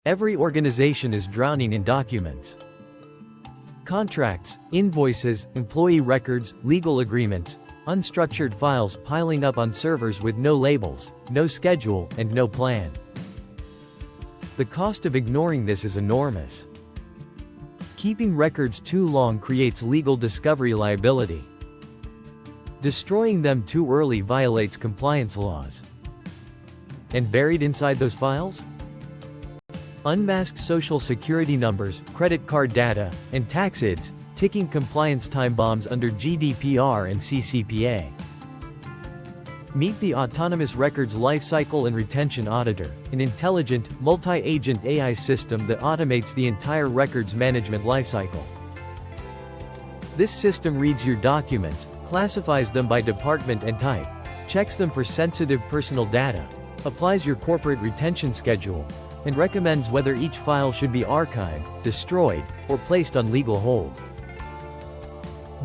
Every organization is drowning in documents. Contracts, invoices, employee records, legal agreements, unstructured files piling up on servers with no labels, no schedule, and no plan. The cost of ignoring this is enormous. Keeping records too long creates legal discovery liability. Destroying them too early violates compliance laws. And buried inside those files? Unmasked social security numbers, credit card data, and tax IDs, ticking compliance time bombs under GDPR and CCPA. Meet the Autonomous Records Lifecycle and Retention Auditor, an intelligent, multi-agent AI system that automates the entire records management lifecycle. This system reads your documents, classifies them by department and type, checks them for sensitive personal data, applies your corporate retention schedule, and recommends whether each file should be archived, destroyed, or placed on legal hold.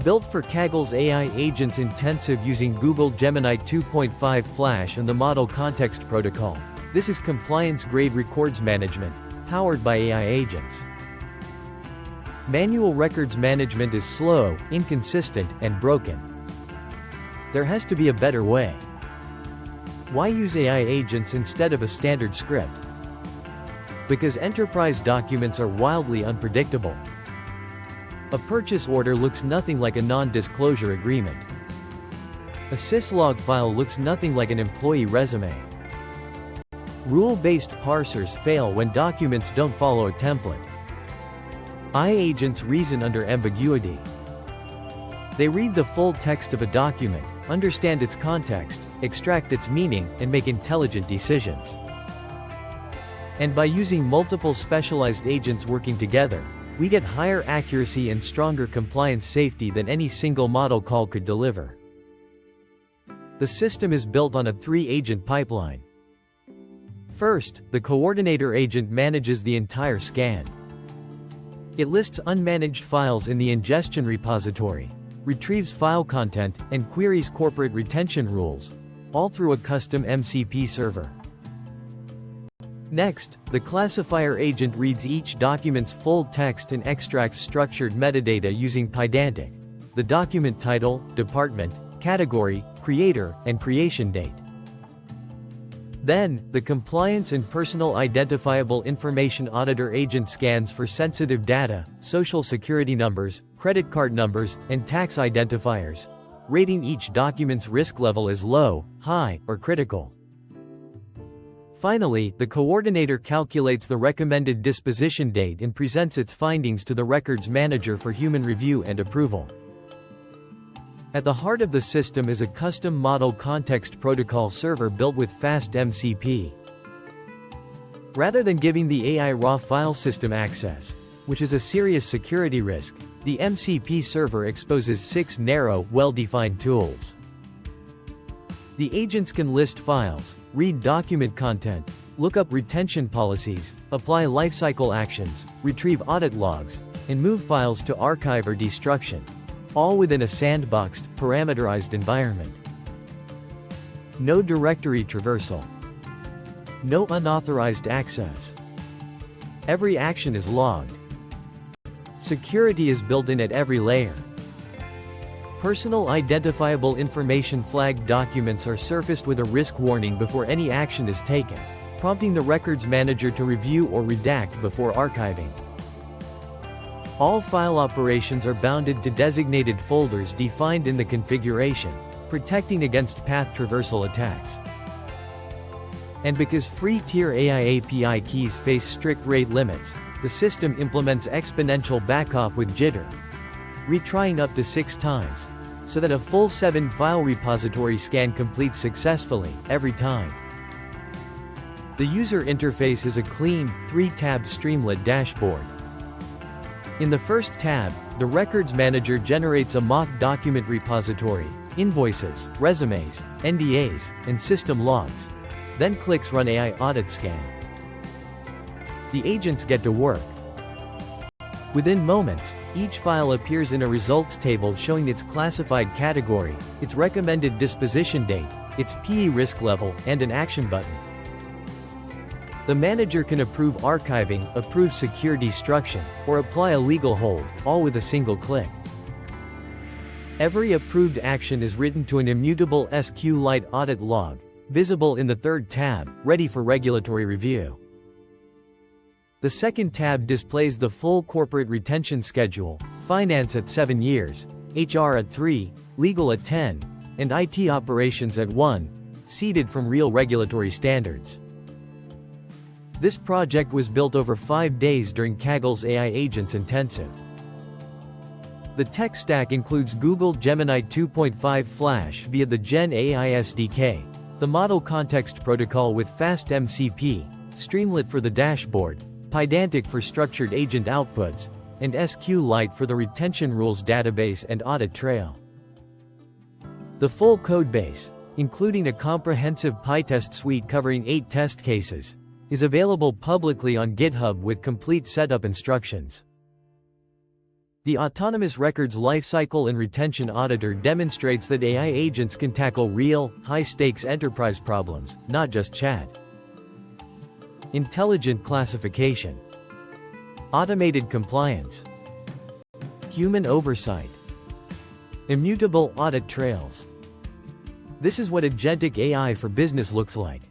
Built for Kaggle's AI agents intensive using Google Gemini 2.5 Flash and the Model Context Protocol, this is compliance-grade records management, powered by AI agents. Manual records management is slow, inconsistent, and broken. There has to be a better way. Why use AI agents instead of a standard script? Because enterprise documents are wildly unpredictable. A purchase order looks nothing like a non-disclosure agreement. A syslog file looks nothing like an employee resume. Rule-based parsers fail when documents don't follow a template. AI agents reason under ambiguity. They read the full text of a document, understand its context, extract its meaning, and make intelligent decisions. And by using multiple specialized agents working together, we get higher accuracy and stronger compliance safety than any single model call could deliver. The system is built on a 3-agent pipeline. First, the coordinator agent manages the entire scan. It lists unmanaged files in the ingestion repository, retrieves file content, and queries corporate retention rules, all through a custom MCP server. Next, the classifier agent reads each document's full text and extracts structured metadata using Pydantic, the document title, department, category, creator, and creation date. Then, the compliance and personal identifiable information auditor agent scans for sensitive data, social security numbers, credit card numbers, and tax identifiers, rating each document's risk level as low, high, or critical. Finally, the coordinator calculates the recommended disposition date and presents its findings to the records manager for human review and approval. At the heart of the system is a custom Model Context Protocol server built with fast MCP. Rather than giving the AI raw file system access, which is a serious security risk, the MCP server exposes 6 narrow, well-defined tools. The agents can list files, read document content, look up retention policies, apply lifecycle actions, retrieve audit logs, and move files to archive or destruction, all within a sandboxed, parameterized environment. No directory traversal. No unauthorized access. Every action is logged. Security is built in at every layer. Personal identifiable information flagged documents are surfaced with a risk warning before any action is taken, prompting the records manager to review or redact before archiving. All file operations are bounded to designated folders defined in the configuration, protecting against path traversal attacks. And because free-tier AI API keys face strict rate limits, the system implements exponential backoff with jitter, retrying up to 6 times, so that a full 7-file repository scan completes successfully, every time. The user interface is a clean, 3-tab Streamlit dashboard. In the first tab, the Records Manager generates a mock document repository, invoices, resumes, NDAs, and system logs, then clicks Run AI Audit Scan. The agents get to work. Within moments, each file appears in a results table showing its classified category, its recommended disposition date, its PE risk level, and an action button. The manager can approve archiving, approve secure destruction, or apply a legal hold, all with a single click. Every approved action is written to an immutable SQLite audit log, visible in the third tab, ready for regulatory review. The second tab displays the full corporate retention schedule: finance at 7 years, HR at 3, legal at 10, and IT operations at 1, seeded from real regulatory standards. This project was built over 5 days during Kaggle's AI Agents Intensive. The tech stack includes Google Gemini 2.5 Flash via the Gen AI SDK, the Model Context Protocol with fast MCP, Streamlit for the dashboard, Pydantic for structured agent outputs, and SQLite for the retention rules database and audit trail. The full codebase, including a comprehensive PyTest suite covering 8 test cases, is available publicly on GitHub with complete setup instructions. The Autonomous Records Lifecycle and Retention Auditor demonstrates that AI agents can tackle real, high-stakes enterprise problems, not just chat. Intelligent classification. Automated compliance. Human oversight. Immutable audit trails. This is what agentic AI for business looks like.